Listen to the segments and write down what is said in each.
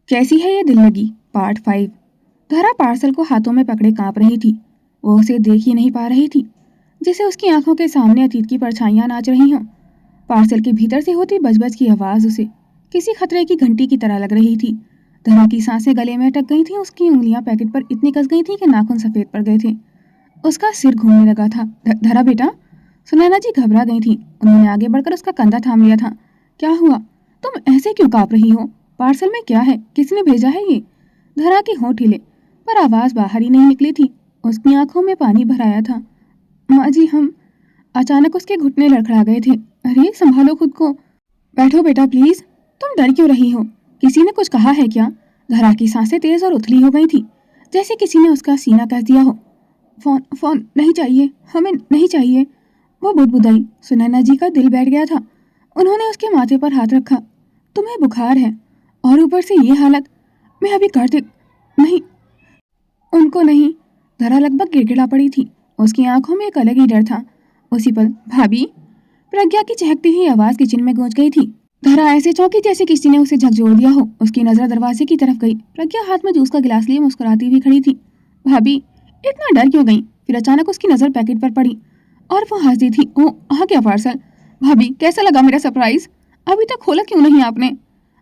कैसी है ये दिल लगी पार्ट 5। धरा पार्सल को हाथों में पकड़े कांप रही थी। वो उसे देख ही नहीं पा रही थी, जैसे उसकी आंखों के सामने अतीत की परछाइयां नाच रही हों। पार्सल के भीतर से होती बजबज की आवाज उसे किसी खतरे की घंटी की तरह लग रही थी। धरा की सांसें गले में अटक गई थी। उसकी उंगलियां पैकेट पर इतनी कस गई थी कि नाखून सफेद पड़ गए थे। उसका सिर घूमने लगा था। धरा बेटा, सुनैना जी घबरा गई थी। उन्होंने आगे बढ़कर उसका कंधा थाम लिया था। क्या हुआ? तुम ऐसे क्यों कांप रही हो? पार्सल में क्या है? किसने भेजा है ये? धरा के होंठ हिले, पर आवाज बाहर ही नहीं निकली थी। उसकी आंखों में पानी भर आया था। माँ जी, हम। अचानक उसके घुटने लड़खड़ा गए थे। अरे संभालो खुद को। बैठो बेटा प्लीज। तुम डर क्यों रही हो? किसी ने कुछ कहा है क्या? धरा की सांसें तेज और उथली हो गई थी, जैसे किसी ने उसका सीना कस दिया हो। फोन फोन नहीं चाहिए, हमें नहीं चाहिए, वो बुदबुदाई। सुनैना जी का दिल बैठ गया था। उन्होंने उसके माथे पर हाथ रखा। तुम्हें बुखार है और ऊपर से ये हालत। मैं अभी कार्तिक नहीं, उनको नहीं। धरा लगभग गिड़गिड़ा पड़ी थी। उसकी आंखों में एक अलग ही डर था। उसी पल भाभी, प्रज्ञा की चहकती हुई आवाज किचन में गूंज गई थी। धरा ऐसे चौंकी जैसे किसी ने उसे झकझोर दिया हो। उसकी नजर दरवाजे की तरफ गई। प्रज्ञा हाथ में जूस का गिलास लिए मुस्कुराती हुई खड़ी थी। भाभी, इतना डर क्यों गई? फिर अचानक उसकी नजर पैकेट पर पड़ी और वो हंस दी थी। ओ, आ गया पार्सल। भाभी, कैसा लगा मेरा सरप्राइज? अभी तक खोला क्यों नहीं आपने?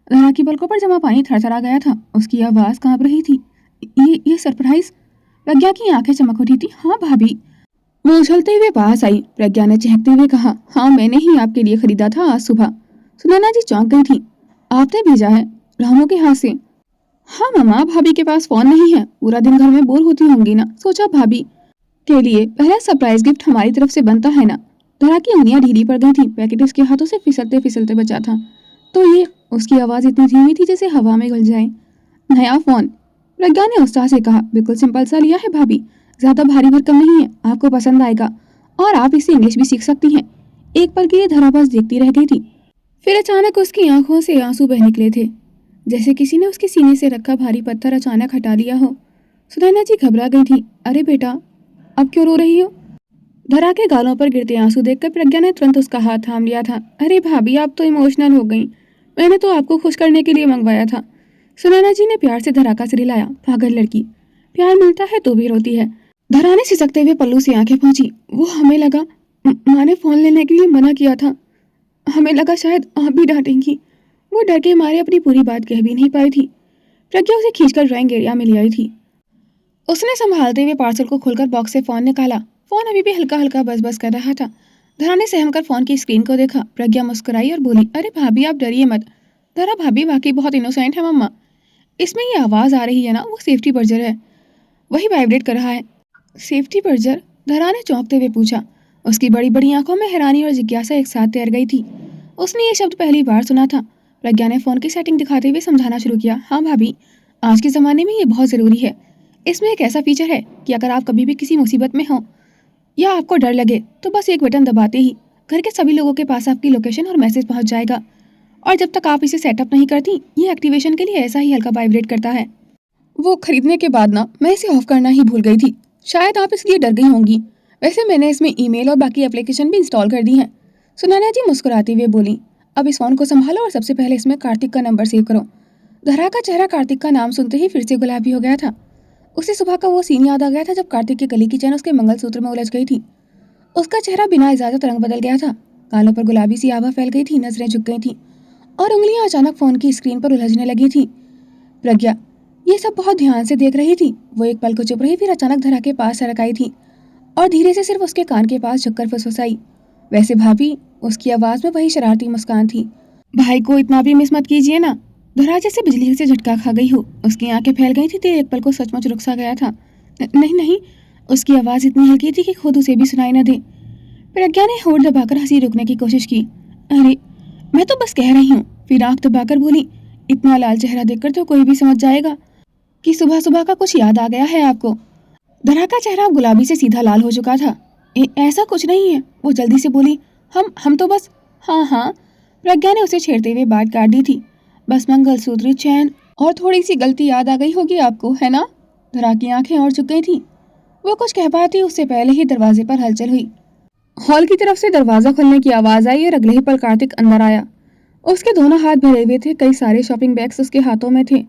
धरा की पलकों पर जमा पानी थरथरा गया था। उसकी आवाज कांप रही थी। ये सरप्राइज? प्रज्ञा की आंखें चमक उठी थी। हाँ भाभी। वो उछलते हुए पास आई। प्रज्ञा ने चहकते हुए कहा, हाँ मैंने ही आपके लिए खरीदा था आज सुबह। सुनैना जी चौंक गई थी। आपने भेजा है? रामू के हाथ से। हाँ मामा, भाभी के पास फोन नहीं है, पूरा दिन घर में बोर होती होंगी ना, सोचा भाभी के लिए पहला सरप्राइज गिफ्ट हमारी तरफ से बनता है ना। धरा की उंगलियां ढीली पड़ गई थी। पैकेट उसके हाथों से फिसलते फिसलते बचा था। तो ये, उसकी आवाज इतनी धीमी थी जैसे हवा में घुल जाए। नया फोन, प्रज्ञा ने उत्साह से कहा। बिल्कुल सिंपल सा लिया है भाभी, ज्यादा भारी भरकम नहीं है, आपको पसंद आएगा और आप इससे इंग्लिश भी सीख सकती हैं। एक पल के लिए धरा बस देखती रह गई थी। फिर अचानक उसकी आंखों से आंसू बह निकले थे, जैसे किसी ने उसके सीने से रखा भारी पत्थर अचानक हटा लिया हो। सुनैना जी घबरा गई थी। अरे बेटा, अब क्यों रो रही हो? धरा के गालों पर गिरते आंसू देखकर प्रज्ञा ने तुरंत उसका हाथ थाम लिया था। अरे भाभी, आप तो इमोशनल हो गई। मैंने तो आपको खुश करने के लिए मंगवाया था। सुनैना जी ने प्यार से धरा का सिर हिलाया। पागल लड़की, प्यार मिलता है तो भी रोती है। धरा ने सिसकते हुए पल्लू से आंखें पोंछी। वो हमें लगा माँ ने फोन लेने के लिए मना किया था। हमें लगा शायद आप भी डांटेंगी। वो डर के मारे अपनी पूरी बात कह भी नहीं पाई थी। प्रज्ञा उसे खींचकर ड्राइंग एरिया में ले आई थी। उसने संभालते हुए पार्सल को खोलकर बॉक्स से फोन निकाला। फोन अभी भी हल्का हल्का बस बस कर रहा था। धरा ने सहम कर फोन की स्क्रीन को देखा। प्रज्ञा मुस्कुराई और बोली, अरे भाभी आप डरिए मत। धरा, भाभी वाकई बहुत इनोसेंट है मम्मा। इसमें ये आवाज आ रही है ना, वो सेफ्टी बर्जर है, वही वाइब्रेट कर रहा है। Safety Berger? धरा ने चौंकते हुए पूछा। उसकी बड़ी बड़ी आंखों में हैरानी और जिज्ञासा एक साथ तैर गई थी। उसने ये शब्द पहली बार सुना था। प्रज्ञा ने फोन की सेटिंग दिखाते हुए समझाना शुरू किया। हाँ भाभी, आज के ज़माने में ये बहुत ज़रूरी है। इसमें एक ऐसा फीचर है कि अगर आप कभी भी किसी मुसीबत में हो या आपको डर लगे तो बस एक बटन दबाते ही घर के सभी लोगों के पास आपकी लोकेशन और मैसेज पहुंच जाएगा। और जब तक आप इसे सेटअप नहीं करती, ये एक्टिवेशन के लिए ऐसा ही हल्का वाइब्रेट करता है। वो खरीदने के बाद ना मैं इसे ऑफ करना ही भूल गई थी। शायद आप इसलिए डर गई होंगी। वैसे मैंने इसमें ईमेल और बाकी एप्लीकेशन भी इंस्टॉल कर दी हैं। सुनैना जी मुस्कुराती हुए बोली। अब इस फोन को संभालो और सबसे पहले इसमें कार्तिक का नंबर सेव करो। धरा का चेहरा कार्तिक का नाम सुनते ही फिर से गुलाबी हो गया था। उसे सुबह का वो सीन याद आ गया था जब कार्तिक के गले की चैन उसके मंगलसूत्र में उलझ गई थी। उसका चेहरा बिना इजाजत रंग बदल गया था। गालों पर गुलाबी सी आभा फैल गई थी, नजरें झुक गई थी और उंगलियां अचानक फोन की स्क्रीन पर उलझने लगी थी। प्रज्ञा ये सब बहुत ध्यान से देख रही थी। वो एक पल को चुप रही, फिर अचानक धरा के पास सरक आई थी और धीरे से सिर्फ उसके कान के पास झुककर फुसफुसाई। वैसे भाभी, उसकी आवाज में वही शरारती मुस्कान थी। भाई को इतना भी मिस मत कीजिए ना। धरा जैसे बिजली से झटका खा गई हो। उसकी आंखें फैल गई थी। तेरे एक पल को सचमुच रुक सा गया था। नहीं नहीं, उसकी आवाज इतनी हल्की थी कि खुद उसे भी सुनाई न दे। प्रज्ञा ने होठ दबाकर हंसी रोकने की कोशिश की। अरे मैं तो बस कह रही हूँ। फिर आंख दबाकर बोली, इतना लाल चेहरा देखकर तो कोई भी समझ जाएगा कि सुबह सुबह का कुछ याद आ गया है आपको। धरा का चेहरा गुलाबी से सीधा लाल हो चुका था। ऐसा कुछ नहीं है, वो जल्दी से बोली। हम तो बस। हाँ हाँ, प्रज्ञा ने उसे छेड़ते हुए बात काट दी थी। बस मंगलसूत्र, चैन और थोड़ी सी गलती याद आ गई होगी आपको, है ना? धरा की आंखें और झुक गई थी। वो कुछ कह पाती उससे पहले ही दरवाजे पर हलचल हुई। हॉल की तरफ से दरवाजा खुलने की आवाज आई और अगले ही पल कार्तिक अंदर आया। उसके दोनों हाथ भरे हुए थे। कई सारे शॉपिंग बैग्स उसके हाथों में थे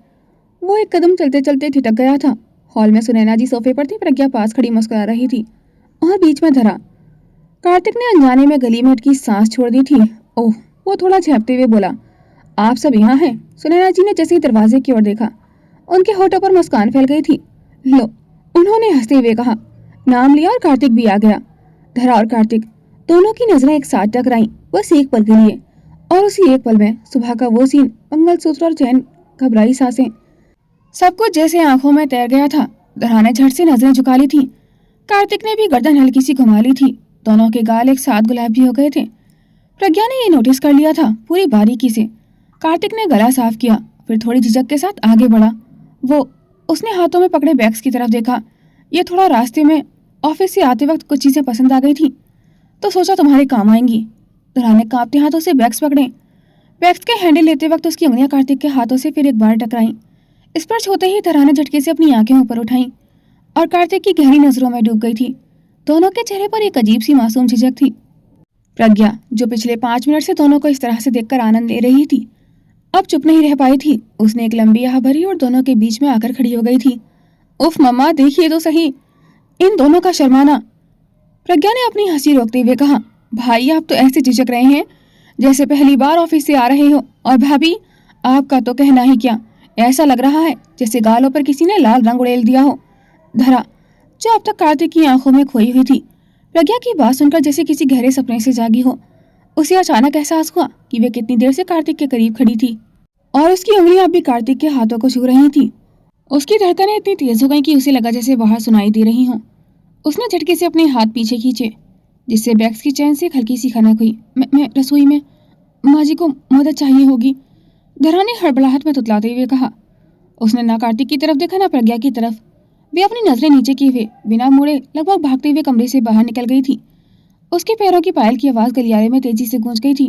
वो एक कदम चलते चलते ठिठक गया था। हॉल में सुनैना जी सोफे पर थी, प्रज्ञा पास खड़ी मुस्कुरा रही थी और बीच में धरा। कार्तिक ने अनजाने में गली में अटकी सांस छोड़ दी थी। ओह, वो थोड़ा झेपते हुए बोला, आप सब यहाँ हैं? सुनैना जी ने जैसे ही दरवाजे की ओर देखा, उनके होठों पर मुस्कान फैल गई थी। लो, उन्होंने हंसते हुए कहा। नाम लिया और कार्तिक भी आ गया। धरा और कार्तिक दोनों की नजरें एक साथ टकराईं, बस एक पल के लिए, और उसी एक पल में सुबह का वो सीन, मंगलसूत्र और चैन, घबराई सांसें, सब कुछ जैसे आंखों में तैर गया था। धरा ने झट से नजरें झुका ली थी। कार्तिक ने भी गर्दन हल्की सी घुमा ली थी। दोनों के गाल एक साथ गुलाबी हो गए थे। प्रज्ञा ने ये नोटिस कर लिया था पूरी बारीकी से। कार्तिक ने गला साफ किया, फिर थोड़ी झिझक के साथ आगे बढ़ा। उसने हाथों में पकड़े बैग्स की तरफ देखा। ये थोड़ा रास्ते में ऑफिस से आते वक्त कुछ चीजें पसंद आ गई थी, तो सोचा तुम्हारे काम आएंगी। धरा ने कांपते हाथों से बैग्स पकड़े। बैग्स के हैंडल लेते वक्त उसकी उंगलियां कार्तिक के हाथों से फिर एक बार टकराईं। स्पर्श होते ही धरा ने झटके से अपनी आंखें ऊपर उठाईं और कार्तिक की गहरी नजरों में डूब गई थी। दोनों के चेहरे पर एक अजीब सी मासूम झिझक थी। प्रज्ञा, जो पिछले 5 मिनट से दोनों को इस तरह से देखकर आनंद ले रही थी, अब चुप नहीं रह पाई थी। उसने एक लंबी आह भरी और दोनों के बीच में आकर खड़ी हो गई थी। उफ मम्मा, देखिए तो सही इन दोनों का शर्माना। प्रज्ञा ने अपनी हंसी रोकते हुए कहा, भाई आप तो ऐसे झिझक रहे हैं जैसे पहली बार ऑफिस से आ रहे हो, और भाभी आपका तो कहना ही क्या, ऐसा लग रहा है जैसे गालों पर किसी ने लाल रंग उड़ेल दिया हो। धरा, जो अब तक कार्तिक की आंखों में खोई हुई थी, प्रज्ञा की बात सुनकर जैसे किसी गहरे सपने से जागी हो, उसे अचानक एहसास हुआ कि वे कितनी देर से कार्तिक के करीब खड़ी थी और उसकी उंगलियां अब भी कार्तिक के हाथों को छू रही थी। उसकी धड़कनें इतनी तेज हो गई कि उसे लगा जैसे बाहर सुनाई दे रही हों। उसने झटके से अपने हाथ पीछे खींचे, जिससे बैग्स की चैन से एक हल्की सी खनक हुई। मैं रसोई में, माँ जी को मदद चाहिए होगी, धरा ने हड़बड़ाहट में तुतलाते हुए कहा। उसने ना कार्तिक की तरफ देखा ना प्रज्ञा की तरफ। वे अपनी नजरें नीचे किए हुए बिना मुड़े लगभग भागते हुए कमरे से बाहर निकल गई थी। उसके पैरों की पायल की आवाज गलियारे में तेजी से गूंज गई थी,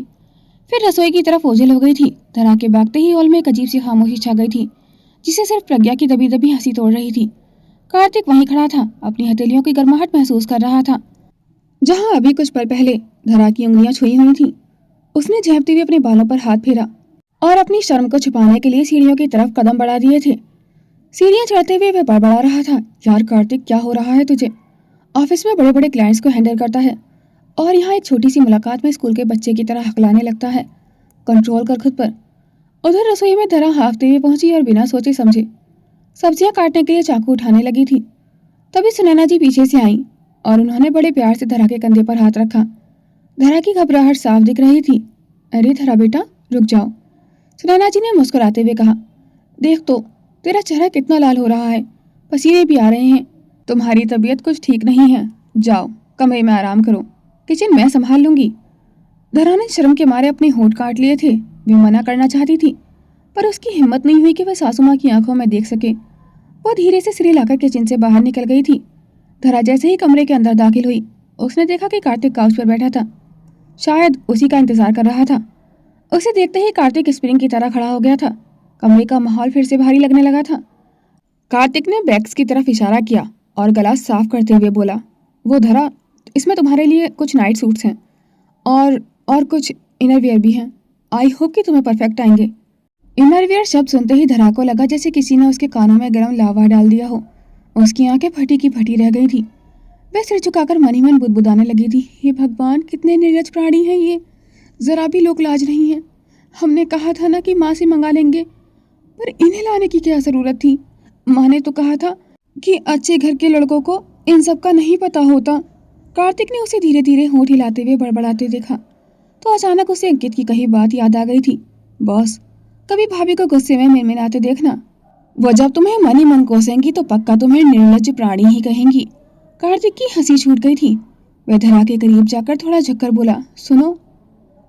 फिर रसोई की तरफ ओझल हो गई थी। धरा के भागते ही हॉल में एक अजीब सी खामोशी छा गई थी, जिसे सिर्फ प्रज्ञा की दबी दबी हंसी तोड़ रही थी। कार्तिक वहीं खड़ा था, अपनी हथेलियों की गर्माहट महसूस कर रहा था, जहां अभी कुछ पल पहले धरा की उंगलियां छुई हुई थी। उसने झेपते हुए अपने बालों पर हाथ फेरा और अपनी शर्म को छुपाने के लिए सीढ़ियों की तरफ कदम बढ़ा दिए थे। सीढ़ियां चढ़ते हुए वह बड़बड़ा रहा था, यार कार्तिक, क्या हो रहा है तुझे? ऑफिस में बड़े बड़े क्लाइंट्स को हैंडल करता है और यहाँ एक छोटी सी मुलाकात में स्कूल के बच्चे की तरह हकलाने लगता है। कंट्रोल कर खुद पर। उधर रसोई में धरा हाफते हुए पहुंची और बिना सोचे समझे सब्जियां काटने के लिए चाकू उठाने लगी थी। तभी सुनैना जी पीछे से आईं और उन्होंने बड़े प्यार से धरा के कंधे पर हाथ रखा। धरा की घबराहट साफ दिख रही थी। अरे धरा बेटा, रुक जाओ, सुनैना जी ने मुस्कुराते हुए कहा। देख तो, तेरा चेहरा कितना लाल हो रहा है, पसीने भी आ रहे हैं, तुम्हारी तबीयत कुछ ठीक नहीं है। जाओ कमरे में आराम करो, किचन मैं संभाल लूंगी। धरा ने शर्म के मारे अपने होंठ काट लिए थे। वे मना करना चाहती थी, पर उसकी हिम्मत नहीं हुई कि वह सासू माँ की आंखों में देख सके। वो धीरे से सिर हिलाकर किचन से बाहर निकल गई थी। धरा जैसे ही कमरे के अंदर दाखिल हुई, उसने देखा कि कार्तिक काउच पर बैठा था, शायद उसी का इंतजार कर रहा था। उसे देखते ही कार्तिक स्प्रिंग की तरह खड़ा हो गया था। कमरे का माहौल फिर से भारी लगने लगा था। कार्तिक ने बैग्स की तरफ इशारा किया और गला साफ करते हुए बोला, वो धरा, इसमें तुम्हारे लिए कुछ नाइट सूट्स हैं और कुछ इनरवियर भी हैं। आई होप कि तुम्हें परफेक्ट आएंगे। इनरवियर शब्द सुनते ही धरा को लगा जैसे किसी ने उसके कानों में गर्म लावा डाल दिया हो। उसकी आंखें फटी की फटी रह गई थी। वह सिर झुकाकर मन ही मन बुदबुदाने लगी थी, हे भगवान, कितने निर्लज प्राणी हैं ये, जरा भी लोक लाज नहीं है। हमने कहा था ना कि माँ से मंगा लेंगे, पर इन्हें लाने की क्या जरूरत थी? माँ ने तो कहा था कि अच्छे घर के लड़कों को इन सब का नहीं पता होता। कार्तिक ने उसे धीरे धीरे होंठ हिलाते हुए बड़बड़ाते देखा, तो अचानक उसे अंकित की कही बात याद आ गई थी। बॉस, कभी भाभी को गुस्से में मिनमिनाते देखना, वो जब तुम्हें मन ही मन कोसेंगी तो पक्का तुम्हें निर्लज्ज प्राणी ही कहेंगी। कार्तिक की हंसी छूट गई थी। वह धरा के करीब जाकर थोड़ा झुककर बोला, सुनो,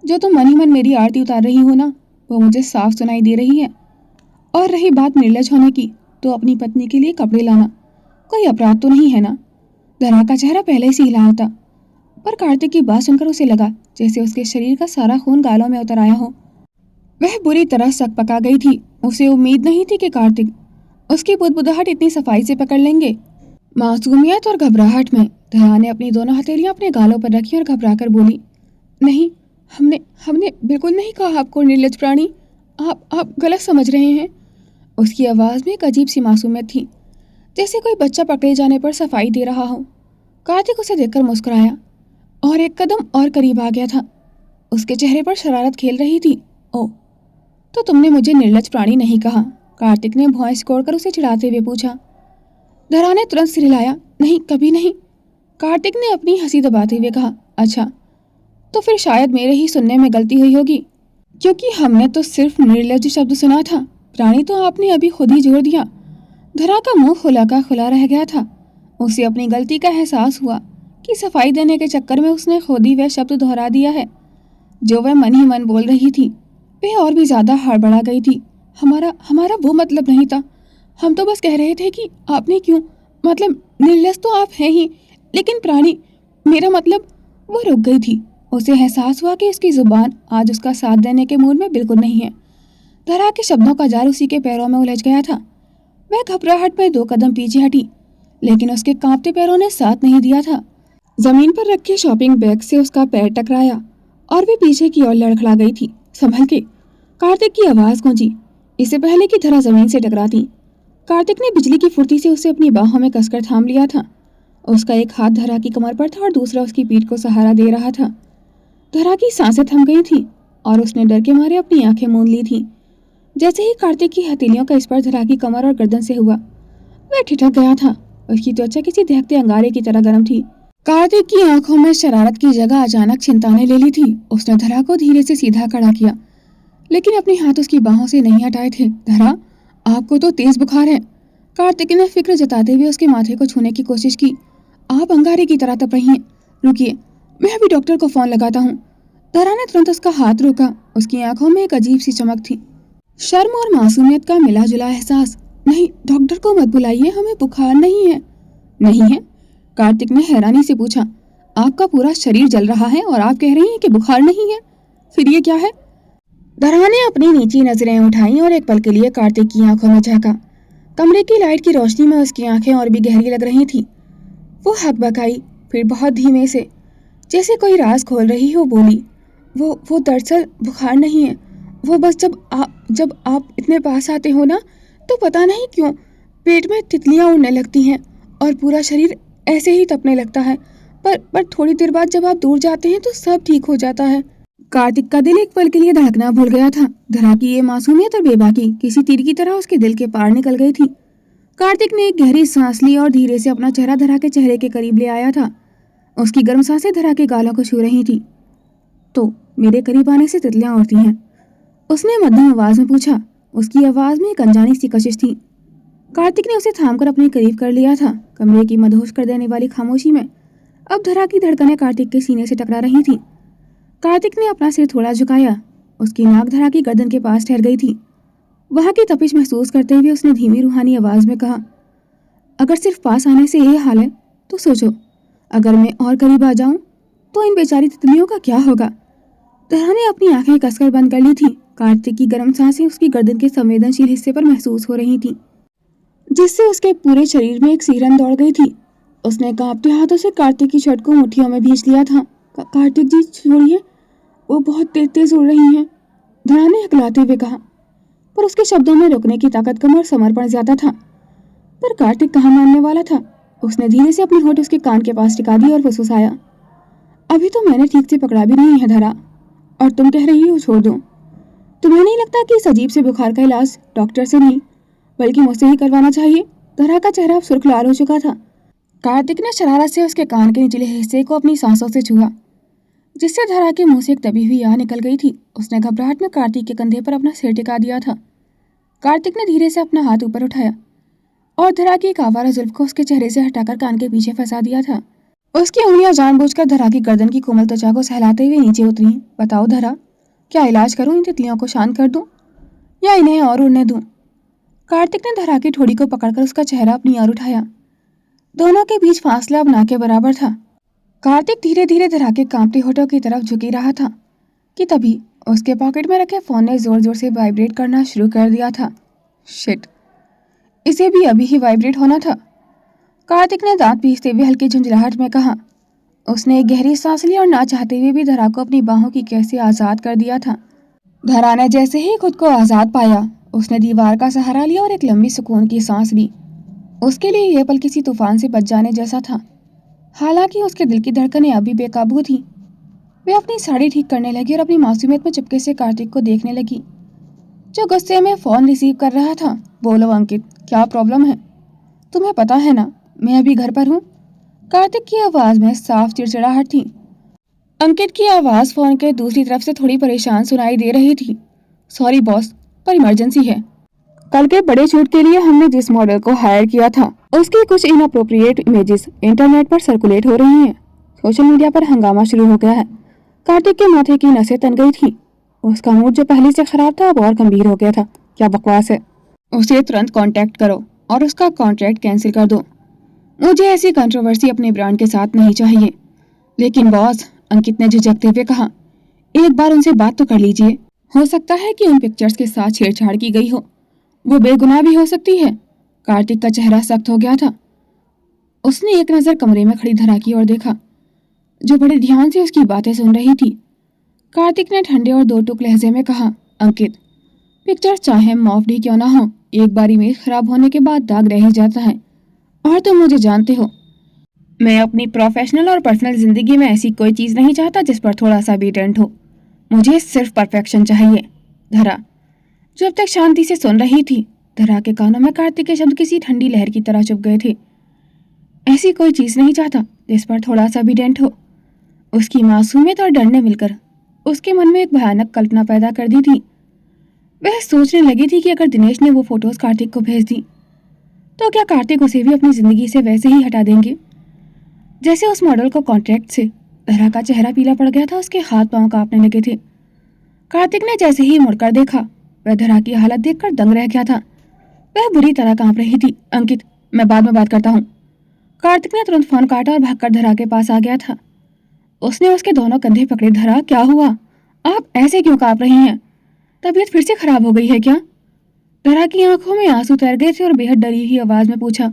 जो तुम मन ही मन मेरी आरती उतार रही हो ना, वो मुझे साफ सुनाई दे रही है। और रही बात निर्लज होने की, तो अपनी पत्नी के लिए कपड़े लाना कोई अपराध तो नहीं है ना? धरा का चेहरा पहले से ही लाल था, पर कार्तिक की बात सुनकर उसे लगा जैसे उसके शरीर का सारा खून गालों में उतर आया हो। वह बुरी तरह सकपका गई थी। उसे उम्मीद नहीं थी कि कार्तिक उसकी बुदबुदाहट इतनी सफाई से पकड़ लेंगे। मासूमियत और घबराहट में धरा ने अपनी दोनों हथेलियां अपने गालों पर रखी और घबराकर बोली, नहीं, हमने बिल्कुल नहीं कहा आपको निर्लज प्राणी। आप गलत समझ रहे हैं। उसकी आवाज़ में एक अजीब सी मासूमियत थी, जैसे कोई बच्चा पकड़े जाने पर सफाई दे रहा हो। कार्तिक उसे देखकर मुस्कुराया और एक कदम और करीब आ गया था। उसके चेहरे पर शरारत खेल रही थी। ओ, तो तुमने मुझे निर्लज्ज प्राणी नहीं कहा? कार्तिक ने भौं सिकोड़कर उसे चिढ़ाते हुए पूछा। धरा ने तुरंत सिर हिलाया। नहीं, कभी नहीं। कार्तिक ने अपनी हंसी दबाते हुए कहा। अच्छा, तो फिर शायद मेरे ही सुनने में गलती हुई होगी, क्योंकि हमने तो सिर्फ निर्लज्ज शब्द सुना था। प्राणी तो आपने अभी खुद ही जोड़ दिया। धरा का मुंह खुला का खुला रह गया था। उसे अपनी गलती का एहसास हुआ कि सफाई देने के चक्कर में उसने खुद ही वह शब्द दोहरा दिया है जो वह मन ही मन बोल रही थी। वह और भी ज्यादा हड़बड़ा गई थी। हमारा वो मतलब नहीं था। हम तो बस कह रहे थे कि आपने क्यों, मतलब निर्लज्ज तो आप हैं ही, लेकिन प्राणी, मेरा मतलब। वो रुक गई थी। उसे एहसास हुआ कि उसकी जुबान आज उसका साथ देने के मूड में बिल्कुल नहीं है। धरा के शब्दों का जाल उसी के पैरों में उलझ गया था। वह घबराहट में 2 कदम पीछे हटी, लेकिन उसके कांपते पैरों ने साथ नहीं दिया था। जमीन पर रखे शॉपिंग बैग से उसका पैर टकराया और वे पीछे की ओर लड़खड़ा गई थी। संभल के, कार्तिक की आवाज गूंजी। इससे पहले कि धरा जमीन से टकराती, कार्तिक ने बिजली की फुर्ती से उसे अपनी बाहों में कसकर थाम लिया था। उसका एक हाथ धरा की कमर पर था और दूसरा उसकी पीठ को सहारा दे रहा था। धरा की सांसें थम गई थी और उसने डर के मारे अपनी आंखें मूंद ली थी। जैसे ही कार्तिक की हथेलियों का स्पर्श धरा की कमर और गर्दन से हुआ, वह ठिठक गया था। उसकी त्वचा किसी दहकते अंगारे की तरह गर्म थी। कार्तिक की आंखों में शरारत की जगह अचानक चिंता ने ले ली थी। उसने धरा को धीरे से सीधा खड़ा किया, लेकिन अपने हाथ उसकी बाहों से नहीं हटाए थे। धरा, आपको तो तेज बुखार है। कार्तिक ने फिक्र जताते हुए उसके माथे को छूने की कोशिश की। आप अंगारे की तरह तप रही हैं। रुकिए, मैं अभी डॉक्टर को फोन लगाता हूँ। धरा ने तुरंत उसका हाथ रोका। उसकी आंखों में एक अजीब सी चमक थी, शर्म और मासूमियत का मिला जुला एहसास। नहीं, डॉक्टर को मत बुलाइए, हमें बुखार नहीं है। नहीं है? कार्तिक ने हैरानी से पूछा। आपका पूरा शरीर जल रहा है और आप कह रही हैं कि बुखार नहीं है? फिर ये क्या है? धरा ने अपनी नीची नजरें उठाई और एक पल के लिए कार्तिक की आंखों में झांका। कमरे की लाइट की रोशनी में उसकी आंखें और भी गहरी लग रही थीं। वो हकबकाई, फिर बहुत धीमे से, जैसे कोई राज खोल रही हो, बोली। वो दरअसल बुखार नहीं है। वो बस जब आप इतने पास आते हो ना, तो पता नहीं क्यों पेट में तितलियां उड़ने लगती हैं और पूरा शरीर ऐसे ही तपने लगता है। पर थोड़ी देर बाद जब आप दूर जाते हैं तो सब ठीक हो जाता है। कार्तिक का दिल एक पल के लिए धड़कना भूल गया था। धरा की ये मासूमियत और बेबाकी किसी तीर की तरह उसके दिल के पार निकल गई थी। कार्तिक ने एक गहरी सांस ली और धीरे से अपना चेहरा धरा के चेहरे के करीब ले आया था। उसकी गर्म सांसें धरा के गालों को छू रही थी। तो मेरे करीब आने से तितलियां उड़ती हैं? उसने मध्यम आवाज में पूछा। उसकी आवाज में एक अनजानी सी कशिश थी। कार्तिक ने उसे थामकर अपने करीब कर लिया था। कमरे की मदहोश कर देने वाली खामोशी में अब धरा की धड़कनें कार्तिक के सीने से टकरा रही थी। कार्तिक ने अपना सिर थोड़ा झुकाया। उसकी नाक धरा की गर्दन के पास ठहर गई थी। वहां की तपिश महसूस करते हुए उसने धीमी रूहानी आवाज में कहा, अगर सिर्फ पास आने से ये हाल है तो सोचो, अगर मैं और करीब आ जाऊं तो इन बेचारी तितलियों का क्या होगा? धरा ने अपनी आंखें कसकर बंद कर ली थी। कार्तिक की गर्म सांसें उसकी गर्दन के संवेदनशील हिस्से पर महसूस हो रही थी, जिससे उसके पूरे शरीर में एक सिहरन दौड़ गई थी। उसने कांपते हाथों से कार्तिक की शर्ट को मुट्ठियों में भींच लिया था। कार्तिक जी, छोड़िए, वो बहुत तेज तेज उड़ रही हैं, धरा ने हकलाते हुए कहा। पर उसके शब्दों में रुकने की ताकत कम और समर्पण ज्यादा था। पर कार्तिक कहाँ मानने वाला था। उसने धीरे से अपनी होठ उसके कान के पास टिका दी और फुसफुसाया, अभी तो मैंने ठीक से पकड़ा भी नहीं है धरा, और तुम कह रही हो छोड़ दो। तुम्हें नहीं लगता कि इस अजीब से बुखार का इलाज डॉक्टर से नहीं बल्कि मुझसे ही करवाना चाहिए? धरा का चेहरा अब सुर्ख लाल हो चुका था। कार्तिक ने शरारत से उसके कान के निचले हिस्से को अपनी सांसों से छुआ, जिससे धरा के मुंह से एक दबी हुई आह निकल गई थी। उसने घबराहट में कार्तिक के कंधे पर अपना सिर टिका दिया था। कार्तिक ने धीरे से अपना हाथ ऊपर उठाया और धरा की एक आवारा जुल्फ को उसके चेहरे से हटाकर कान के पीछे फंसा दिया था। उसकी उंगलियां जानबूझकर धरा की गर्दन की कोमल त्वचा को सहलाते हुए नीचे उतरी। बताओ धरा, क्या इलाज करूं? इन तितलियों को शांत कर दूं या इन्हें और उड़ने दूं? कार्तिक ने धरा की ठोड़ी को पकड़कर उसका चेहरा अपनी ओर उठाया। दोनों के बीच फासला अब ना के बराबर था। कार्तिक धीरे धीरे धरा के कांपते होठों की तरफ झुकी रहा था कि तभी उसके पॉकेट में रखे फोन ने जोर जोर से वाइब्रेट करना शुरू कर दिया था। शिट, इसे भी अभी ही वाइब्रेट होना था। कार्तिक ने दांत पीसते हुए हल्की झुंझलाहट में कहा। उसने एक गहरी सांस ली और ना चाहते हुए भी धरा को अपनी बाहों की कैसे आजाद कर दिया था। धरा ने जैसे ही खुद को आजाद पाया, उसने दीवार का सहारा लिया और एक लंबी सुकून की सांस ली। उसके लिए यह पल किसी तूफान से बच जाने जैसा था। हालांकि उसके दिल की धड़कनें अभी बेकाबू थी। वे अपनी साड़ी ठीक करने लगी और अपनी मासूमियत में चुपके से कार्तिक को देखने लगी, जो गुस्से में फोन रिसीव कर रहा था। बोलो अंकित, क्या प्रॉब्लम है? तुम्हें पता है ना, मैं अभी घर पर हूँ। कार्तिक की आवाज में साफ चिड़चिड़ाहट थी। अंकित की आवाज फोन के दूसरी तरफ से थोड़ी परेशान सुनाई दे रही थी। सॉरी बॉस, पर इमरजेंसी है। कल के बड़े शूट के लिए हमने जिस मॉडल को हायर किया था, उसकी कुछ इनअप्रोप्रिएट इमेजेस इंटरनेट पर सर्कुलेट हो रही हैं। सोशल मीडिया पर हंगामा शुरू हो गया है। कार्तिक के माथे की नसें तन गई थी। उसका मूड जो पहले से खराब था अब और गंभीर हो गया था। क्या बकवास है? उसे तुरंत कांटेक्ट करो और उसका कॉन्ट्रैक्ट कैंसिल कर दो। मुझे ऐसी कंट्रोवर्सी अपने ब्रांड के साथ नहीं चाहिए। लेकिन बॉस, अंकित ने झिझकते हुए कहा, एक बार उनसे बात तो कर लीजिए। हो सकता है कि उन पिक्चर्स के साथ छेड़छाड़ की गई हो। वो बेगुनाह भी हो सकती है। कार्तिक का चेहरा सख्त हो गया था। उसने एक नजर कमरे में खड़ी धरा की ओर देखा, जो बड़े ध्यान से उसकी बातें सुन रही थी। कार्तिक ने ठंडे और दो टूक लहजे में कहा, अंकित, पिक्चर्स चाहे मॉफ्ड ही क्यों ना हो, एक बार इमेज खराब होने के बाद दाग रह ही जाता है। और तुम मुझे जानते हो, मैं अपनी प्रोफेशनल और पर्सनल जिंदगी में ऐसी कोई चीज नहीं चाहता जिस पर थोड़ा सा भी डेंट हो। मुझे सिर्फ परफेक्शन चाहिए। धरा, जो अब तक शांति से सुन रही थी, धरा के कानों में कार्तिक के शब्द किसी ठंडी लहर की तरह चुभ गए थे। ऐसी कोई चीज नहीं चाहता जिस पर थोड़ा सा भी डेंट हो। उसकी मासूमियत और डर ने मिलकर उसके मन में एक भयानक कल्पना पैदा कर दी थी। वह सोचने लगी थी कि अगर दिनेश ने वो फोटोज कार्तिक को भेज दी तो क्या कार्तिक उसे भी अपनी जिंदगी से वैसे ही हटा देंगे जैसे उस मॉडल को कॉन्ट्रैक्ट से। धरा का चेहरा पीला पड़ गया था। उसके हाथ पांव कांपने लगे थे। कार्तिक ने जैसे ही मुड़कर देखा, वह धरा की हालत देखकर दंग रह गया था। वह बुरी तरह कांप रही थी। अंकित, मैं बाद में बात करता हूँ। कार्तिक ने तुरंत फोन काटा और भागकर धरा के पास आ गया था। उसने उसके दोनों कंधे पकड़े। धरा, क्या हुआ? आप ऐसे क्यों कांप रही हैं? तबीयत फिर से खराब हो गई है क्या? धरा की आंखों में आंसू तैर गए थे और बेहद डरी हुई आवाज में पूछा,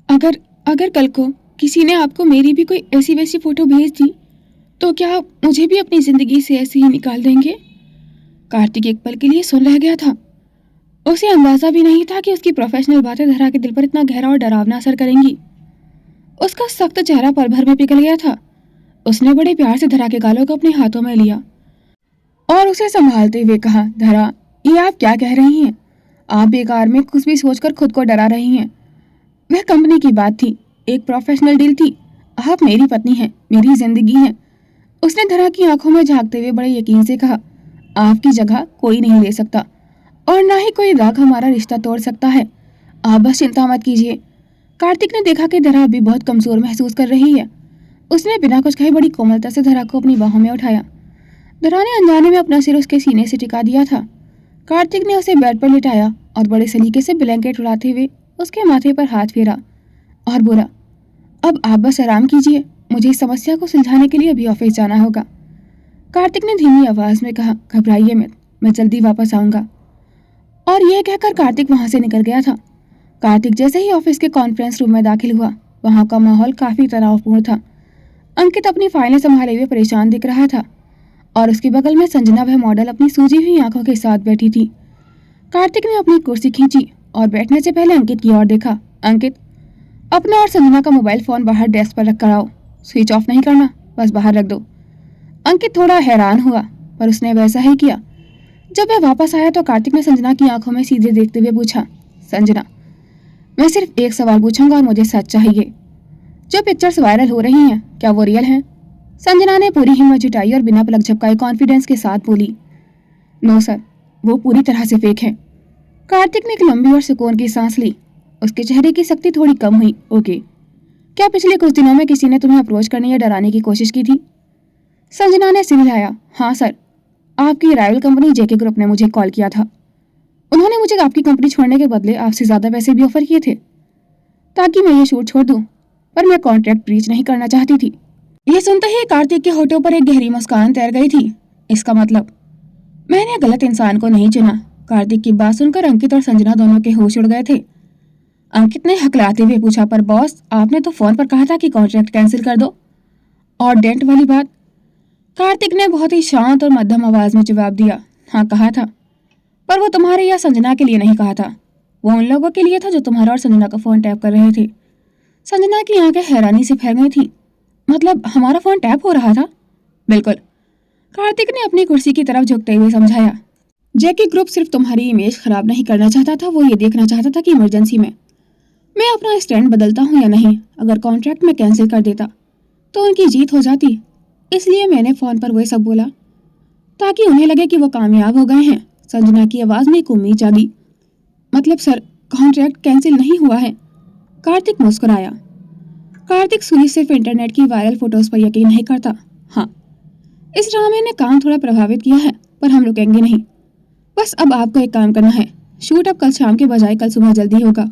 अगर अगर कल को किसी ने आपको मेरी भी कोई ऐसी वैसी फोटो भेज दी तो क्या आप मुझे भी अपनी जिंदगी से ऐसे ही निकाल देंगे? कार्तिक एक पल के लिए सुन रह गया था। उसे अंदाजा भी नहीं था कि उसकी प्रोफेशनल बातें धरा के दिल पर इतना गहरा और डरावना असर करेंगी। उसका सख्त चेहरा पल भर में पिघल गया था। उसने बड़े प्यार से धरा के गालों को अपने हाथों में लिया और उसे संभालते हुए कहा, धरा, ये आप क्या कह रही हैं? आप बेकार में कुछ भी सोचकर खुद को डरा रही हैं। वह कंपनी की बात थी, एक प्रोफेशनल डील थी। आप मेरी पत्नी हैं, मेरी जिंदगी है। उसने धरा की आंखों में झांकते हुए बड़े यकीन से कहा, आपकी जगह कोई नहीं ले सकता और ना ही कोई राग हमारा रिश्ता तोड़ सकता है। आप बस चिंता मत कीजिए। कार्तिक ने देखा कि धरा अभी बहुत कमजोर महसूस कर रही है। उसने बिना कुछ कहे बड़ी कोमलता से धरा को अपनी बाहों में उठाया। धरा ने अनजाने में अपना सिर उसके सीने से टिका दिया था। कार्तिक ने उसे बेड पर लिटाया और बड़े सलीके से ब्लैंकेट उड़ाते हुए उसके माथे पर हाथ फेरा और बोला, अब आप बस आराम कीजिए, मुझे इस समस्या को सुलझाने के लिए अभी ऑफिस जाना होगा। कार्तिक ने धीमी आवाज में कहा, घबराइए मत, मैं जल्दी वापस आऊंगा। और यह कहकर कार्तिक वहां से निकल गया था। कार्तिक जैसे ही ऑफिस के कॉन्फ्रेंस रूम में दाखिल हुआ, वहां का माहौल काफी तनावपूर्ण था। अंकित अपनी फाइलें संभाले हुए परेशान दिख रहा था और उसके बगल में संजना, वह मॉडल, अपनी सूजी हुई आंखों के साथ बैठी थी। कार्तिक ने अपनी कुर्सी खींची और बैठने से पहले अंकित की ओर देखा। अंकित, अपना और संजना का मोबाइल फोन बाहर डेस्क पर रख कर आओ। स्विच ऑफ नहीं करना, बस बाहर रख दो। अंकित थोड़ा हैरान हुआ, पर उसने वैसा ही किया। जब वह वापस आया तो कार्तिक ने संजना की आंखों में सीधे देखते हुए पूछा, संजना, मैं सिर्फ एक सवाल पूछूंगा और मुझे सच चाहिए। जो पिक्चर्स वायरल हो रही हैं, क्या वो रियल हैं? संजना ने पूरी हिम्मत जुटाई और बिना पलक झपकाए कॉन्फिडेंस के साथ बोली, नो सर, वो पूरी तरह से फेक है। कार्तिक ने एक लंबी और सुकून की सांस ली। उसके चेहरे की सख्ती थोड़ी कम हुई। ओके, क्या पिछले कुछ दिनों में किसी ने तुम्हें अप्रोच करने या डराने की कोशिश की थी? संजना ने सिर हिलाया। हाँ सर, आपकी राइवल कंपनी जेके ग्रुप ने मुझे कॉल किया था। उन्होंने मुझे आपकी कंपनी छोड़ने के बदले आपसे ज्यादा पैसे भी ऑफर किए थे ताकि मैं ये शूट छोड़ दूं, पर मैं कॉन्ट्रैक्ट ब्रीच नहीं करना चाहती थी। यह सुनते ही कार्तिक के होठों पर एक गहरी मुस्कान तैर गई थी। इसका मतलब मैंने गलत इंसान को नहीं चुना। कार्तिक की बात सुनकर अंकित और संजना दोनों के होश उड़ गए थे। अंकित ने हकलाते हुए पूछा, पर बॉस, आपने तो फोन पर कहा था कि कॉन्ट्रैक्ट कैंसिल कर दो। और डेंट वाली बात? कार्तिक ने बहुत ही शांत और मध्यम आवाज में जवाब दिया, हाँ कहा था, पर वो तुम्हारे या संजना के लिए नहीं कहा था, वो उन लोगों के लिए था जो तुम्हारा और संजना का फोन टैप कर रहे थे। संजना की आंखें हैरानी से फैल गई थी। मतलब हमारा फोन टैप हो रहा था? बिल्कुल, कार्तिक ने अपनी कुर्सी की तरफ झुकते हुए समझाया। जैकी ग्रुप सिर्फ तुम्हारी इमेज खराब नहीं करना चाहता था, वो ये देखना चाहता था कि इमरजेंसी में मैं अपना स्टैंड बदलता हूँ या नहीं। अगर कॉन्ट्रैक्ट में कैंसिल कर देता तो उनकी जीत हो जाती, इसलिए मैंने फोन पर वही सब बोला ताकि उन्हें लगे कि वो कामयाब हो गए हैं। संजना की आवाज में एक उम्मीद जागी। मतलब सर, कॉन्ट्रैक्ट कैंसिल नहीं हुआ है। कार्तिक मुस्कुराया। कार्तिक सूरी सिर्फ इंटरनेट की वायरल फोटोज पर यकीन नहीं करता। हाँ, इस ड्रामे ने काम थोड़ा प्रभावित किया है, पर हम रुकेंगे नहीं। बस अब आपको एक काम करना है, शूट अब कल शाम के बजाय कल सुबह जल्दी होगा।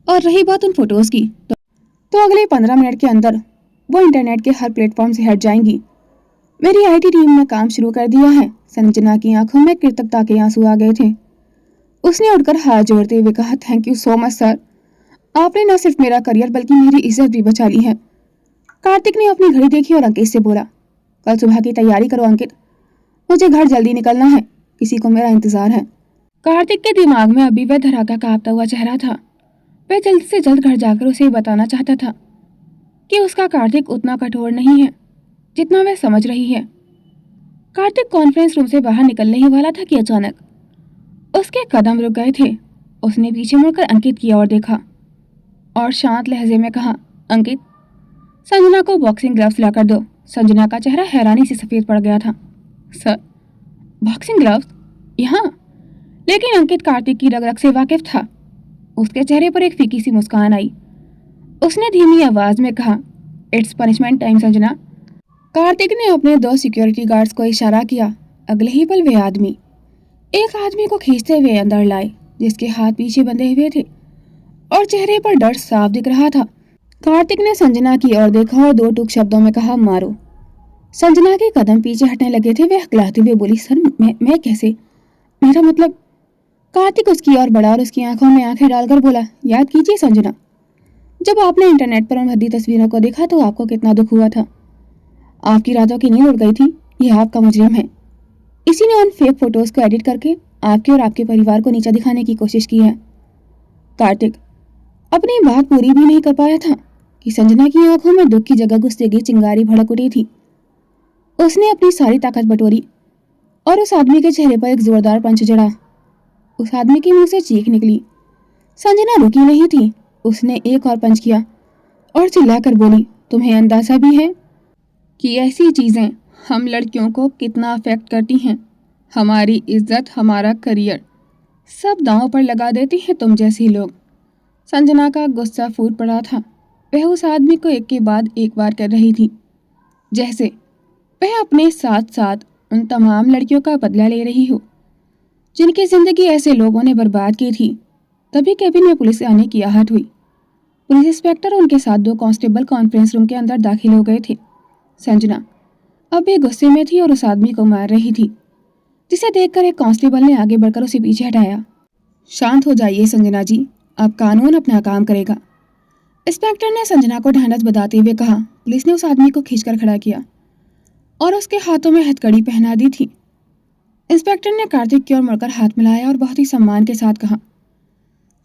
और रही बात उन फोटोज की, तो अगले 15 मिनट के अंदर वो इंटरनेट के हर प्लेटफॉर्म से हट जाएंगी। मेरी आईटी टीम ने काम शुरू कर दिया है। संजना की आंखों में कृतज्ञता के आंसू आ गए थे। उसने उठकर हाथ जोड़ते हुए कहा, thank you so much sir, आपने न सिर्फ मेरा करियर बल्कि मेरी इज्जत भी बचा ली है। कार्तिक ने अपनी घड़ी देखी और अंकित से बोला, कल सुबह की तैयारी करो अंकित, मुझे घर जल्दी निकलना है, किसी को मेरा इंतजार है। कार्तिक के दिमाग में अभी वह धड़ाका कांपता हुआ चेहरा था। वह जल्द से जल्द घर जाकर उसे बताना चाहता था कि उसका कार्तिक उतना कठोर नहीं है जितना वह समझ रही है। कार्तिक कॉन्फ्रेंस रूम से बाहर निकलने ही वाला था कि अचानक उसके कदम रुक गए थे। उसने पीछे मुड़कर अंकित की ओर देखा और शांत लहजे में कहा, अंकित, संजना को बॉक्सिंग ग्लव्स लाकर दो। संजना का चेहरा हैरानी से सफेद पड़ गया था। सर, बॉक्सिंग ग्लव्स यहाँ? लेकिन अंकित कार्तिक की रग रग से वाकिफ था। उसके चेहरे पर एक फीकी सी मुस्कान आई। उसने धीमी आवाज में कहा, it's punishment time Sanjana. Kartik ने अपने 2 सिक्योरिटी गार्ड्स को इशारा किया। अगले ही पल वे एक आदमी को खींचते हुए अंदर लाए, जिसके हाथ पीछे बंधे हुए थे और चेहरे पर डर साफ दिख रहा था। कार्तिक ने संजना की ओर देखा और 2 टूक शब्दों में कहा, मारो। संजना के कदम पीछे हटने लगे थे। वे हकलाते हुए बोली, सर मैं कैसे? मेरा मतलब। कार्तिक उसकी ओर बढ़ा और उसकी आंखों में आंखें डालकर बोला, याद कीजिए संजना, जब आपने इंटरनेट पर उन भद्दी तस्वीरों को देखा तो आपको कितना दुख हुआ था। आपकी रातों की नींद उड़ गई थी। यह आपका मुजरिम है। इसी ने उन फेक फोटोज को एडिट करके आपके और आपके परिवार को नीचा दिखाने की कोशिश की है। कार्तिक अपनी बात पूरी भी नहीं कर पाया था कि संजना की आंखों में दुख की जगह गुस्से की चिंगारी भड़क उठी थी। उसने अपनी सारी ताकत बटोरी और उस आदमी के चेहरे पर एक जोरदार पंच जड़ा। उस आदमी के मुंह से चीख निकली। संजना रुकी नहीं थी। उसने एक और पंच किया और चिल्लाकर बोली, तुम्हें अंदाजा भी है कि ऐसी चीजें हम लड़कियों को कितना अफेक्ट करती हैं? हमारी इज्जत, हमारा करियर, सब दांव पर लगा देती हैं तुम जैसे लोग। संजना का गुस्सा फूट पड़ा था। वह उस आदमी को एक के बाद एक बार कर रही थी, जैसे वह अपने साथ साथ उन तमाम लड़कियों का बदला ले रही हो जिनकी जिंदगी ऐसे लोगों ने बर्बाद की थी। तभी केबिन में पुलिस आने की आहट हुई। पुलिस इंस्पेक्टर और उनके साथ 2 कांस्टेबल कॉन्फ्रेंस रूम के अंदर दाखिल हो गए थे। संजना अब भी गुस्से में थी और उस आदमी को मार रही थी, जिसे देखकर एक कांस्टेबल ने आगे बढ़कर उसे पीछे हटाया। शांत हो जाइए संजना जी, अब कानून अपना काम करेगा, इंस्पेक्टर ने संजना को ढांढस बताते हुए कहा। पुलिस ने उस आदमी को खींचकर खड़ा किया और उसके हाथों में हथकड़ी पहना दी थी। इंस्पेक्टर ने कार्तिक की ओर मुड़कर हाथ मिलाया और बहुत ही सम्मान के साथ कहा,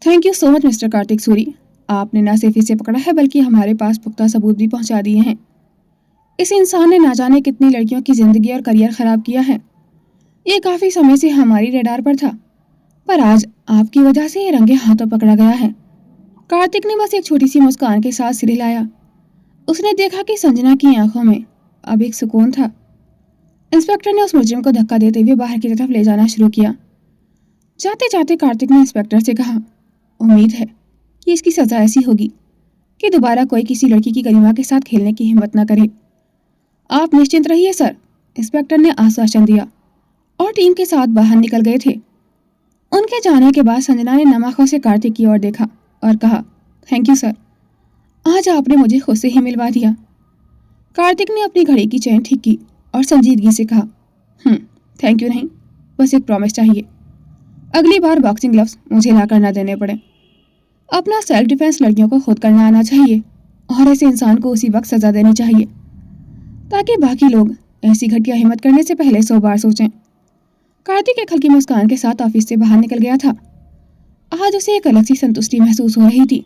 thank you so much mister Kartik Suri, आपने न सिर्फ इसे पकड़ा है बल्कि हमारे पास पुख्ता सबूत भी पहुंचा दिए हैं। इस इंसान ने ना जाने कितनी लड़कियों की जिंदगी और करियर खराब किया है। ये काफी समय से हमारी रडार पर था, पर आज आपकी वजह से ये रंगे हाथों पकड़ा गया है। कार्तिक ने बस एक छोटी सी मुस्कान के साथ सिर हिलाया। उसने देखा कि संजना की आंखों में अब एक सुकून था। इंस्पेक्टर ने उस मुजरिम को धक्का देते हुए बाहर की तरफ ले जाना शुरू किया। जाते जाते कार्तिक ने इंस्पेक्टर से कहा, उम्मीद है कि इसकी सजा ऐसी होगी कि दोबारा कोई किसी लड़की की गरिमा के साथ खेलने की हिम्मत न करे। आप निश्चिंत रहिए सर, इंस्पेक्टर ने आश्वासन दिया और टीम के साथ बाहर निकल गए थे। उनके जाने के बाद संजना ने नम आंखों से कार्तिक की ओर देखा और कहा, थैंक यू सर, आज आपने मुझे खुद से ही मिलवा दिया। कार्तिक ने अपनी घड़ी की चेन ठीक की और संजीदगी से कहा, थैंक यू नहीं, बस एक प्रॉमिस चाहिए, अगली बार बॉक्सिंग ग्लव्स मुझे लाकर ना देने पड़े। अपना सेल्फ डिफेंस लड़कियों को खुद करना आना चाहिए और ऐसे इंसान को उसी वक्त सजा देनी चाहिए ताकि बाकी लोग ऐसी घटिया हिम्मत करने से पहले 100 बार सोचें। कार्तिक एक हल्की मुस्कान के साथ ऑफिस से बाहर निकल गया था। आज उसे एक अलग सी संतुष्टि महसूस हो रही थी।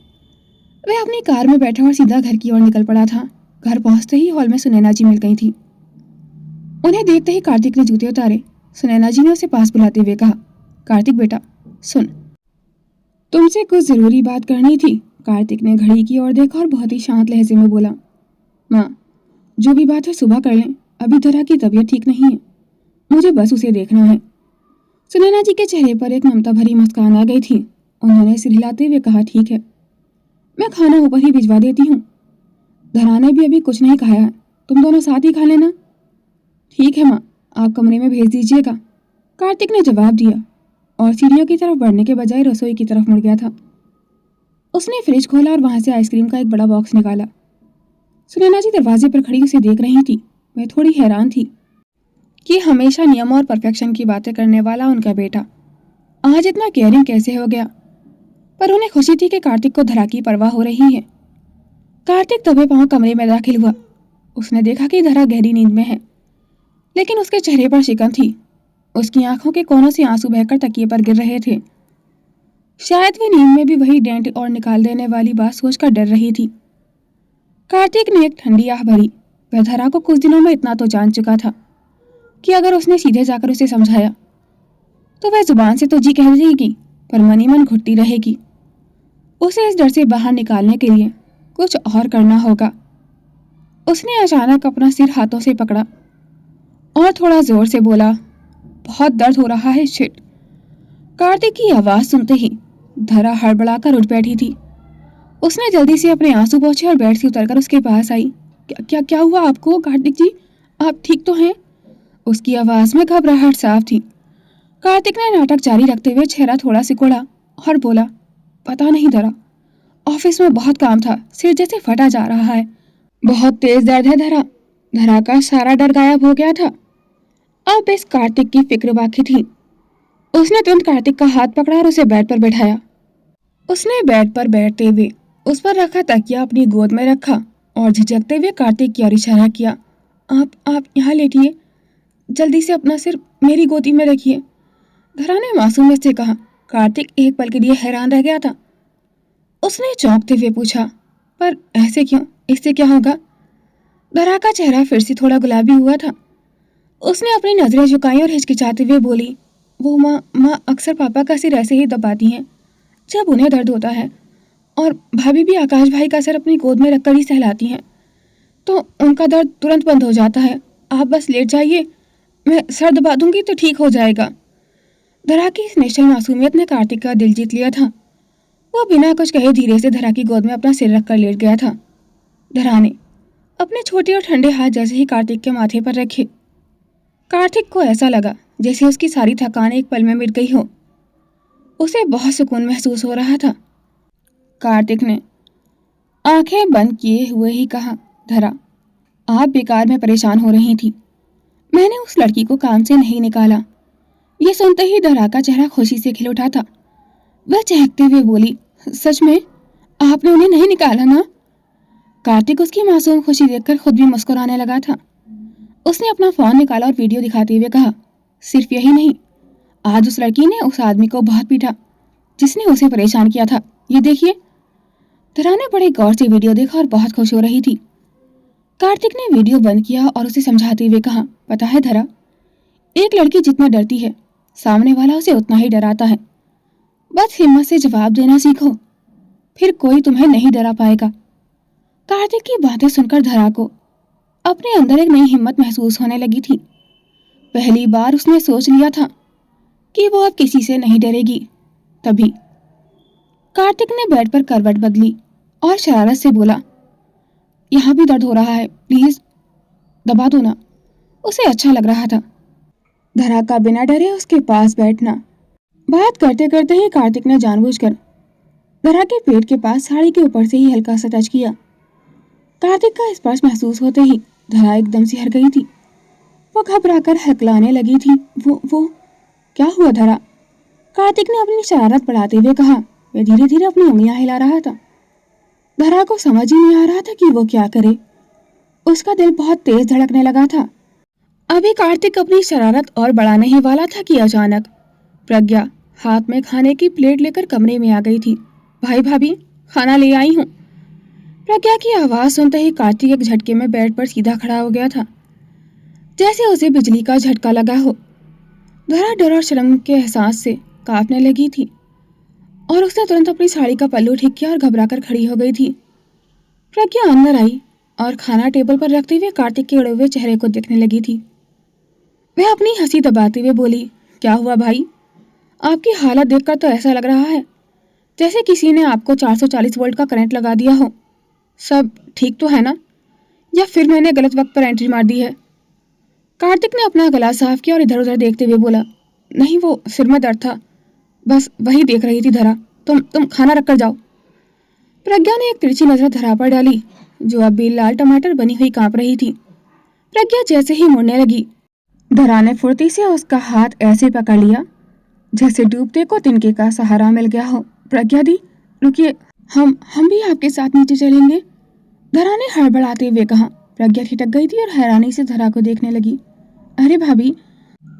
वह अपनी कार में बैठा और सीधा घर की ओर निकल पड़ा था। घर पहुंचते ही हॉल में सुनैना जी मिल गई थी। उन्हें देखते ही कार्तिक ने जूते उतारे। सुनैना जी ने उसे पास बुलाते हुए कहा, कार्तिक बेटा सुन, तुमसे कुछ जरूरी बात करनी थी। कार्तिक ने घड़ी की ओर देखा और बहुत ही शांत लहजे में बोला, माँ जो भी बात है सुबह कर लें, अभी धरा की तबीयत ठीक नहीं है, मुझे बस उसे देखना है। सुनैना जी के चेहरे पर एक ममता भरी मुस्कान आ गई थी। उन्होंने सिर हिलाते हुए कहा, ठीक है, मैं खाना ऊपर ही भिजवा देती हूँ। धरा ने भी अभी कुछ नहीं खाया है, तुम दोनों साथ ही खा लेना। ठीक है माँ, आप कमरे में भेज दीजिएगा, कार्तिक ने जवाब दिया और सीढ़ियों की तरफ बढ़ने के बजाय रसोई की तरफ मुड़ गया था। उसने फ्रिज खोला और वहां से आइसक्रीम का एक बड़ा बॉक्स निकाला। सुनैना जी दरवाजे पर खड़ी उसे देख रही थी। वह थोड़ी हैरान थी कि हमेशा नियम और परफेक्शन की बातें करने वाला उनका बेटा आज इतना केयरिंग कैसे हो गया। पर उन्हें खुशी थी कि कार्तिक को धरा की परवाह हो रही है। कार्तिक दबे पांव कमरे में दाखिल हुआ। उसने देखा कि धरा गहरी नींद में है, लेकिन उसके चेहरे पर शिकन थी। उसकी आंखों के कोनों से आंसू बहकर तकिए पर गिर रहे थे। शायद वे नींद में भी वही डेंट और निकाल देने वाली बात सोचकर डर रही थी। कार्तिक ने एक ठंडी आह भरी। वह धरा को कुछ दिनों में इतना तो जान चुका था कि अगर उसने सीधे जाकर उसे समझाया तो वह जुबान से तो जी कह देगी, पर मनी मन घुटती रहेगी। उसे इस डर से बाहर निकालने के लिए कुछ और करना होगा। उसने अचानक अपना सिर हाथों से पकड़ा और थोड़ा जोर से बोला, बहुत दर्द हो रहा है, शिट। कार्तिक की आवाज सुनते ही धरा हड़बड़ाकर उठ बैठी थी। उसने जल्दी से अपने आंसू पोंछे और बेड से उतरकर उसके पास आई। क्या क्या क्या हुआ आपको कार्तिक जी, आप ठीक तो हैं? उसकी आवाज में घबराहट साफ थी। कार्तिक ने नाटक जारी रखते हुए चेहरा थोड़ा सिकोड़ा और बोला, पता नहीं धरा, ऑफिस में बहुत काम था, सिर जैसे फटा जा रहा है, बहुत तेज दर्द है धरा। धरा का सारा डर गायब हो गया था। अब इस कार्तिक की फिक्र बाकी थी। उसने तुरंत कार्तिक का हाथ पकड़ा और उसे बेड पर बैठाया। उसने बेड पर बैठते हुए उस पर रखा तकिया अपनी गोद में रखा और झिझकते हुए कार्तिक की ओर इशारा किया, आप यहाँ लेटिए, जल्दी से अपना सिर मेरी गोदी में रखिए। धरा ने मासूमियत से कहा। कार्तिक एक पल के लिए हैरान रह गया था। उसने चौंकते हुए पूछा, पर ऐसे क्यों, इससे क्या होगा? धरा का चेहरा फिर से थोड़ा गुलाबी हुआ था। उसने अपनी नजरें झुकाई और हिचकिचाते हुए बोली, वो माँ अक्सर पापा का सिर ऐसे ही दबाती हैं जब उन्हें दर्द होता है, और भाभी भी आकाश भाई का सिर अपनी गोद में रखकर ही सहलाती हैं, तो उनका दर्द तुरंत बंद हो जाता है। आप बस लेट जाइए, मैं सर दबा दूंगी तो ठीक हो जाएगा। धरा की इस निश्चल मासूमियत ने कार्तिक का दिल जीत लिया था। वो बिना कुछ कहे धीरे से धरा की गोद में अपना सिर रखकर लेट गया था। धरा ने अपने छोटे और ठंडे हाथ जैसे ही कार्तिक के माथे पर रखे, कार्तिक को ऐसा लगा जैसे उसकी सारी थकान एक पल में मिट गई हो। उसे बहुत सुकून महसूस हो रहा था। कार्तिक ने आंखें बंद किए हुए ही कहा, धरा आप बेकार में परेशान हो रही थी, मैंने उस लड़की को काम से नहीं निकाला। ये सुनते ही धरा का चेहरा खुशी से खिल उठा था। वह चहकते हुए बोली, सच में आपने उन्हें नहीं निकाला ना? कार्तिक उसकी मासूम खुशी देखकर खुद भी मुस्कुराने लगा था। उसने अपना फोन निकाला और वीडियो दिखाते हुए कहा, सिर्फ यही नहीं, आज उस लड़की ने उस आदमी को बहुत पीटा जिसने उसे परेशान किया था, ये देखिए। धरा ने बड़े गौर से वीडियो देखा और बहुत खुश हो रही थी। कार्तिक ने वीडियो बंद किया और उसे समझाते हुए कहा, पता है धरा, एक लड़की जितना डरती है सामने वाला उसे उतना ही डराता है। बस हिम्मत से जवाब देना सीखो, फिर कोई तुम्हें नहीं डरा पाएगा। कार्तिक की बातें सुनकर धरा को अपने अंदर एक नई हिम्मत महसूस होने लगी थी। पहली बार उसने सोच लिया था कि वो अब किसी से नहीं डरेगी। तभी कार्तिक ने बेड पर करवट बदली और शरारत से बोला, यहाँ भी दर्द हो रहा है, प्लीज दबा दो ना। उसे अच्छा लग रहा था धरा का बिना डरे उसके पास बैठना। बात करते करते ही कार्तिक ने जानबूझकर धरा के पेट के पास साड़ी के ऊपर से ही हल्का सा टच किया। कार्तिक का स्पर्श महसूस होते ही धरा एकदम से हर गई थी। वो घबराकर हकलाने लगी थी। वो क्या हुआ धरा? कार्तिक ने अपनी शरारत बढ़ाते हुए कहा। वह धीरे धीरे अपनी उंगलियां हिला रहा था। धरा को समझ ही नहीं आ रहा था कि वो क्या करे। उसका दिल बहुत तेज धड़कने लगा था। अभी कार्तिक अपनी शरारत और बढ़ाने ही वाला था कि अचानक प्रज्ञा हाथ में खाने की प्लेट लेकर कमरे में आ गई थी। भाई भाभी, खाना ले आई हूँ। प्रज्ञा की आवाज सुनते ही कार्तिक एक झटके में बेड पर सीधा खड़ा हो गया था, जैसे उसे बिजली का झटका लगा हो। धरा डर और शर्म के एहसास से कांपने लगी थी और उसने तुरंत अपनी साड़ी का पल्लू ठीक किया और घबराकर खड़ी हो गई थी। प्रज्ञा अंदर आई और खाना टेबल पर रखते हुए कार्तिक के अड़े हुए चेहरे को देखने लगी थी। वह अपनी हंसी दबाते हुए बोली, क्या हुआ भाई? आपकी हालत देखकर तो ऐसा लग रहा है जैसे किसी ने आपको 440 वोल्ट का करंट लगा दिया हो। सब ठीक तो है ना, या फिर मैंने गलत वक्त पर एंट्री मार दी है? कार्तिक ने अपना गला साफ किया और इधर उधर देखते हुए बोला, नहीं, वो सिर में दर्द था, बस वही देख रही थी। धरा, तुम खाना रख कर जाओ। प्रज्ञा ने एक तिरछी नजर धरा पर डाली, जो अब भी लाल टमाटर बनी हुई कांप रही थी। प्रज्ञा जैसे ही मुड़ने लगी, धरा ने फुर्ती से उसका हाथ ऐसे पकड़ लिया जैसे डूबते को तिनके का सहारा मिल गया हो। प्रज्ञा दी, रुकिए, हम भी आपके साथ नीचे चलेंगे, धरा ने हड़बड़ाते हुए कहा। प्रज्ञा ठिठक गई थी और हैरानी से धरा को देखने लगी। अरे भाभी,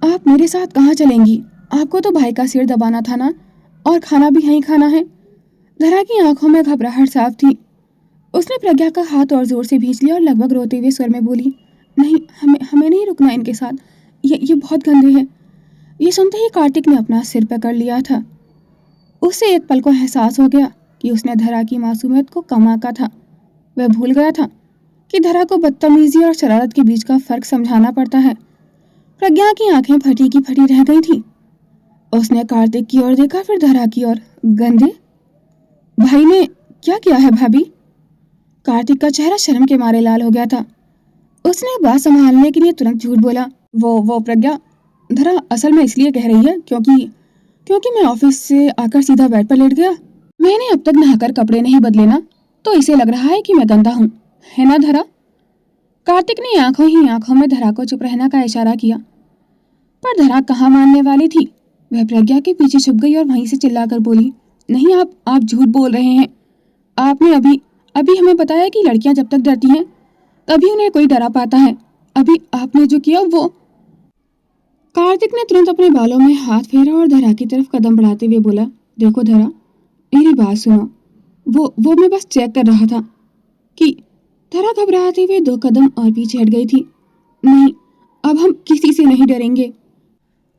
आप मेरे साथ कहाँ चलेंगी? आपको तो भाई का सिर दबाना था ना, और खाना भी यहीं खाना है। धरा की आंखों में घबराहट साफ थी। उसने प्रज्ञा का हाथ और जोर से खींच लिया और लगभग रोते हुए स्वर में बोली, नहीं, हमें नहीं रुकना इनके साथ, ये बहुत गंदे हैं। ये सुनते ही कार्तिक ने अपना सिर पकड़ लिया था। उससे एक पल को एहसास हो गया कि उसने धरा की मासूमियत को कम आंका था। वह भूल गया था कि धरा को बदतमीजी और शरारत के बीच का फर्क समझाना पड़ता है। प्रज्ञा की आंखें फटी की फटी रह गई थी। उसने कार्तिक की ओर देखा, फिर धरा की ओर। गंदे? भाई ने क्या किया है भाभी? कार्तिक का चेहरा शर्म के मारे लाल हो गया था। उसने बात संभालने के लिए तुरंत झूठ बोला, वो प्रज्ञा, धरा असल में इसलिए कह रही है क्योंकि मैं ऑफिस से आकर सीधा बेड पर लेट गया। मैंने अब तक नहाकर कपड़े नहीं बदले ना, तो इसे लग रहा है कि मैं गंदा हूँ, है ना धरा? कार्तिक ने आंखों ही आंखों में धरा को चुप रहने का इशारा किया, पर धरा कहाँ मानने वाली थी। वह प्रज्ञा के पीछे छुप गई और वहीं से चिल्लाकर बोली, नहीं, आप झूठ बोल रहे हैं। आपने अभी हमें बताया कि लड़कियां जब तक डरती हैं तभी उन्हें कोई डरा पाता है। अभी आपने जो किया वो। कार्तिक ने तुरंत अपने बालों में हाथ फेरा और धरा की तरफ कदम बढ़ाते हुए बोला, देखो धरा, मेरी बात सुनो, वो मैं बस चेक कर रहा था कि। धरा घबराते हुए 2 कदम और पीछे हट गई थी। नहीं, अब हम किसी से नहीं डरेंगे,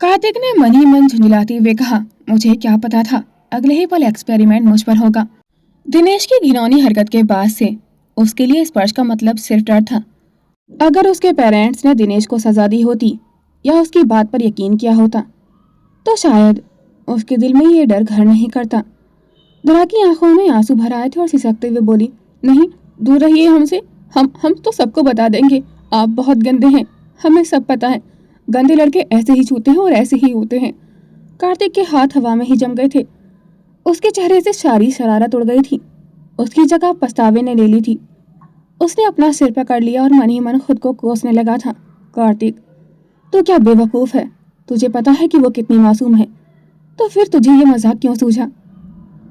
कार्तिक ने मन ही मन झुंझलाते हुए कहा। मुझे क्या पता था अगले ही पल एक्सपेरिमेंट मुझ पर होगा। दिनेश की घिनौनी हरकत के बाद से उसके लिए स्पर्श का मतलब सिर्फ डर था। अगर उसके पेरेंट्स ने दिनेश को सजा दी होती या उसकी बात पर यकीन किया होता तो शायद उसके दिल में ये डर घर नहीं करता। धरा की आंखों में आंसू भर आए थे और सिसकते हुए बोली, नहीं, दूर रहिए हमसे, हम तो सबको बता देंगे आप बहुत गंदे हैं, हमें सब पता है। गंदे लड़के ऐसे ही छूते हैं और ऐसे ही होते हैं। कार्तिक के हाथ हवा में ही जम गए थे। उसके चेहरे से सारी शरारत उड़ गई थी। उसकी जगह पछतावे ने ले ली थी। उसने अपना सिर पकड़ लिया और मन ही मन खुद को कोसने लगा था। कार्तिक, तू क्या बेवकूफ़ है? तुझे पता है कि वो कितनी मासूम है, तो फिर तुझे ये मजाक क्यों सूझा?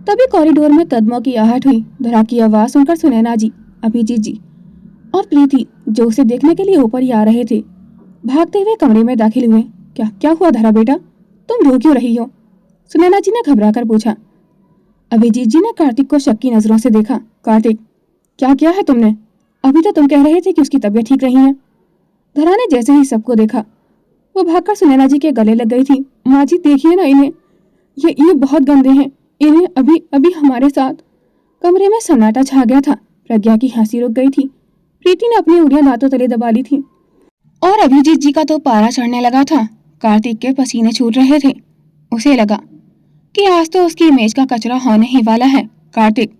तभी कॉरिडोर में कदमों की आहट हुई। धरा की आवाज़ सुनकर सुनैना जी, अभिजीत जी और प्रीति, जो उसे देखने के लिए ऊपर ही आ रहे थे, भागते हुए कमरे में दाखिल हुए। क्या हुआ धरा बेटा, तुम रो क्यों रही हो? सुनैना जी ने घबरा कर पूछा। अभिजीत जी ने कार्तिक को शक की नजरों से देखा। कार्तिक, क्या किया है तुमने? अभी तो तुम कह रहे थे कि उसकी तबीयत ठीक नहीं है। धरा ने जैसे ही सबको देखा वो भागकर सुनैना जी के गले लग गई थी। माँ जी देखिए ना इन्हें, ये बहुत गंदे हैं, इन्हें अभी हमारे साथ। कमरे में सन्नाटा छा गया था। प्रज्ञा की हंसी रुक गई थी। प्रीति ने अपनी उंगलियां दांतों तले दबा ली थी और अभिजीत जी का तो पारा चढ़ने लगा था। कार्तिक के पसीने छूट रहे थे। उसे लगा कि आज तो उसकी इमेज का कचरा होने ही वाला है। कार्तिक,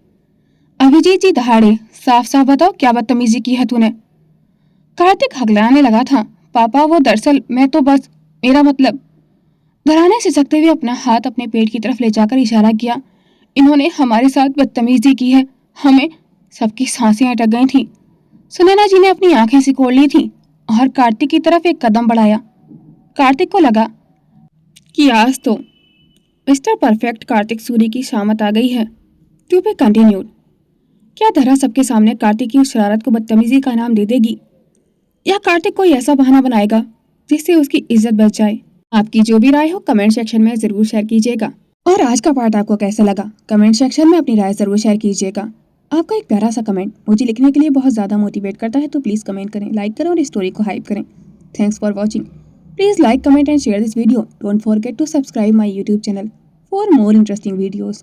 अभिजीत जी दहाड़े, साफ साफ बताओ क्या बदतमीजी की है तूने? कार्तिक हगलाने लगा था। पापा, वो दरअसल मैं तो बस, मेरा मतलब। धरा ने सिसकते हुए अपना हाथ अपने पेट की तरफ ले जाकर इशारा किया। इन्होंने हमारे साथ बदतमीजी की है, हमें। सबकी सांसें अटक गई थी। सुनैना जी ने अपनी आंखें सिकोड़ ली थी और कार्तिक की तरफ एक कदम बढ़ाया। कार्तिक को लगा कि आज तो मिस्टर परफेक्ट कार्तिक सूरी की शामत आ गई है। To be continued. क्या धरा सबके सामने कार्तिक की उस शरारत को बदतमीजी का नाम दे देगी, या कार्तिक कोई ऐसा बहाना बनाएगा जिससे उसकी इज्जत बच जाए। आपकी जो भी राय हो कमेंट सेक्शन में जरूर शेयर कीजिएगा। और आज का पार्ट आपको कैसा लगा कमेंट सेक्शन में अपनी राय जरूर शेयर कीजिएगा। आपका एक प्यारा सा कमेंट मुझे लिखने के लिए बहुत ज़्यादा मोटिवेट करता है, तो प्लीज़ कमेंट करें, लाइक करें और इस स्टोरी को हाइप करें। Thanks for watching. Please like, comment and share this video. Don't forget to subscribe my YouTube channel for more interesting videos.